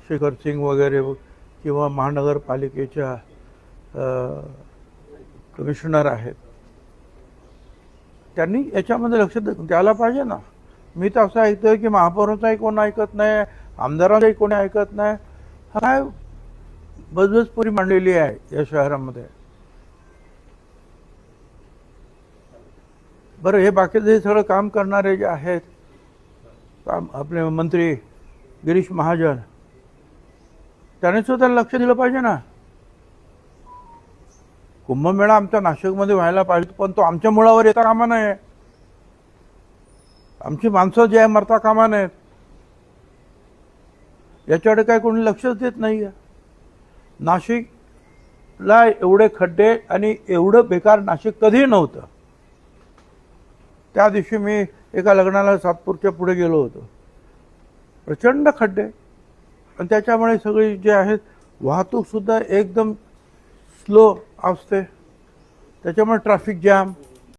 शेखर सिंग वगैरे किंवा महानगरपालिकेच्या कमिशनर आहेत, त्यांनी याच्यामध्ये लक्ष द्यायला पाहिजे ना. मी तर असं ऐकतोय की महापौरांचाही कोण ऐकत नाही, आमदारांचाही कोणी ऐकत नाही. हा काय बजबजपुरी मांडलेली आहे या शहरामध्ये. बरं, हे बाकीचे सगळं काम करणारे जे आहेत, आपले मंत्री गिरीश महाजन, त्याने सुद्धा लक्ष दिलं पाहिजे ना. कुंभमेळा आमच्या नाशिकमध्ये व्हायला पाहिजे, पण तो आमच्या मुळावर येता कामा नये. आमची माणसं जे आहे मरता कामा नयेत. याच्याकडे काय कोणी लक्षच देत नाही आहे. नाशिकला एवढे खड्डे आणि एवढं बेकार नाशिक कधीही नव्हतं. त्या दिवशी मी एका लग्नाला सातपूरच्या पुढे गेलो होतो. प्रचंड खड्डे, आणि त्याच्यामुळे सगळी जे आहेत वाहतूक सुद्धा एकदम स्लो असते. त्याच्यामुळे ट्रॅफिक जॅम,